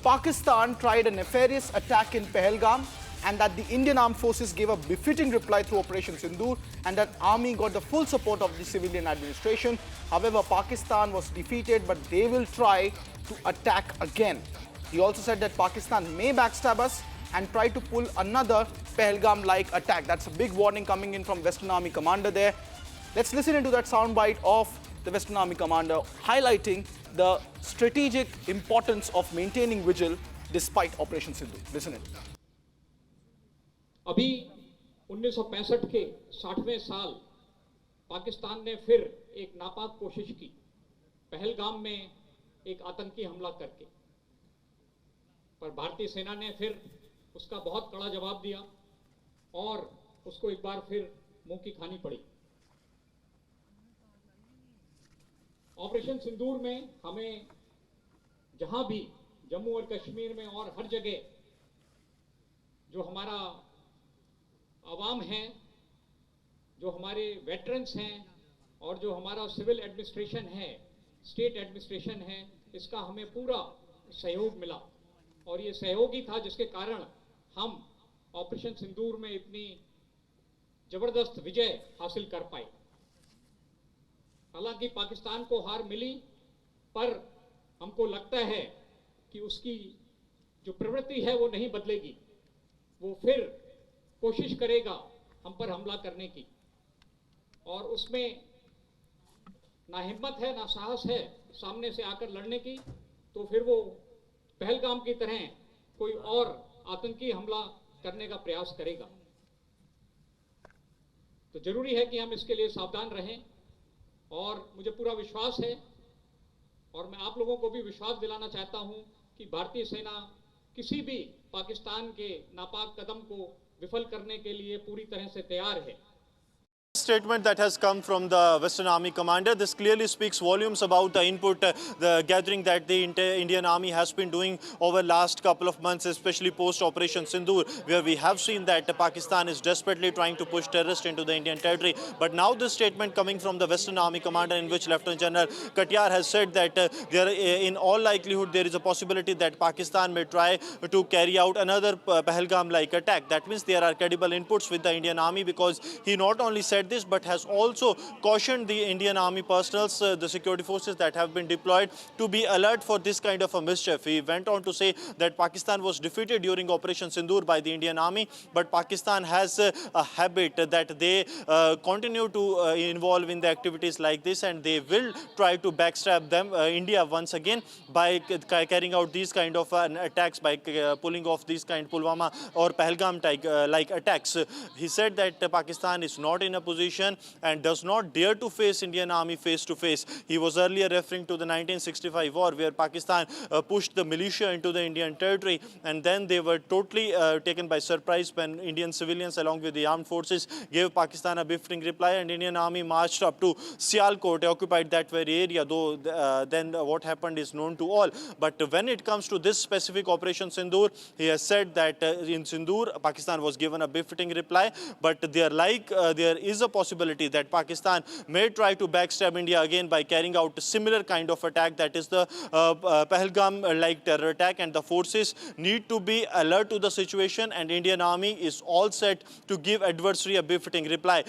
Pakistan tried a nefarious attack in Pahalgam and that the Indian armed forces gave a befitting reply through Operation Sindoor and that army got the full support of the civilian administration. However, Pakistan was defeated, but they will try to attack again. He also said that Pakistan may backstab us and try to pull another Pahalgam-like attack. That's a big warning coming in from Western Army commander there. Let's listen into that soundbite of the Western Army commander highlighting the strategic importance of maintaining vigil despite Operation Sindoor. Listen in. अभी 1965 के 60वें साल पाकिस्तान ने फिर एक नापाक कोशिश की पहलगाम में एक आतंकी हमला करके, पर भारतीय सेना ने फिर उसका बहुत कड़ा जवाब दिया और उसको एक बार फिर मुंह की खानी पड़ी। ऑपरेशन सिंदूर में हमें जहां भी जम्मू और कश्मीर में और हर जगह जो हमारा आवाम है, जो हमारे वेटरन्स हैं और जो हमारा सिविल एडमिनिस्ट्रेशन है, स्टेट एडमिनिस्ट्रेशन है, इसका हमें पूरा सहयोग मिला और ये सहयोग ही था जिसके कारण हम ऑपरेशन सिंदूर में इतनी जबरदस्त विजय हासिल कर पाए। हालांकि पाकिस्तान को हार मिली, पर हमको लगता है कि उसकी जो प्रवृत्ति है वो नहीं बदलेगी। वो फिर कोशिश करेगा हम पर हमला करने की और उसमें ना हिम्मत है ना साहस है सामने से आकर लड़ने की, तो फिर वो पहलगाम की तरह कोई और आतंकी हमला करने का प्रयास करेगा। तो जरूरी है कि हम इसके लिए सावधान रहें और मुझे पूरा विश्वास है और मैं आप लोगों को भी विश्वास दिलाना चाहता हूं कि भारतीय सेना किसी भी पाकिस्तान के नापाक कदम को विफल करने के लिए पूरी तरह से तैयार है। Statement that has come from the Western Army commander. This clearly speaks volumes about the input, the gathering that the Indian Army has been doing over last couple of months, especially post Operation Sindoor, where we have seen that Pakistan is desperately trying to push terrorists into the Indian territory. But now this statement coming from the Western Army commander, in which Lieutenant General Katiyar has said that in all likelihood there is a possibility that Pakistan may try to carry out another Pahalgam-like attack. That means there are credible inputs with the Indian Army, because he not only said this but has also cautioned the Indian Army personals, the security forces that have been deployed, to be alert for this kind of a mischief. He went on to say that Pakistan was defeated during Operation Sindoor by the Indian Army, but Pakistan has a habit that they continue to involve in the activities like this, and they will try to backstab them, India, once again by carrying out these kind of attacks, by pulling off these kind Pulwama or Pahalgam like attacks. He said that Pakistan is not in a position and does not dare to face Indian Army face to face. He was earlier referring to the 1965 war, where Pakistan pushed the militia into the Indian territory, and then they were totally taken by surprise when Indian civilians along with the armed forces gave Pakistan a befitting reply, and Indian Army marched up to Sialkot, occupied that very area, though then what happened is known to all. But when it comes to this specific Operation Sindoor, he has said that in Sindoor, Pakistan was given a befitting reply, but there is a possibility that Pakistan may try to backstab India again by carrying out a similar kind of attack, that is the Pahalgam-like terror attack, and the forces need to be alert to the situation, and Indian Army is all set to give adversary a befitting reply.